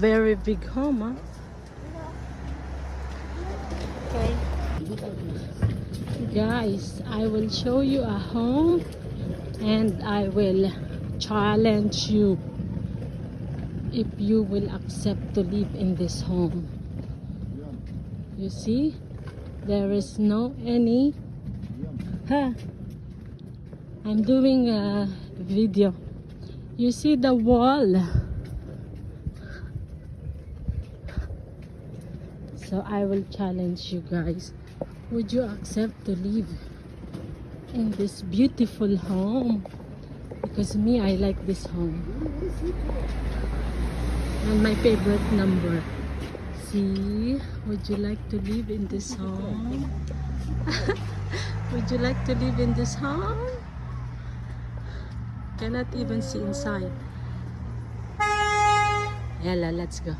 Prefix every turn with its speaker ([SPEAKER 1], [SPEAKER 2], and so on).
[SPEAKER 1] Very big home, huh?
[SPEAKER 2] Okay.
[SPEAKER 1] Guys, I will show you a home and I will challenge you if you will accept to live in this home. You see, there is no any. Huh? I'm doing a video. You see the wall. So I will challenge you guys. Would you accept to live in this beautiful home? Because me, I like this home. And my favorite number. See? Would you like to live in this home? Would you like to live in this home? Cannot even see inside. Yalla, let's go.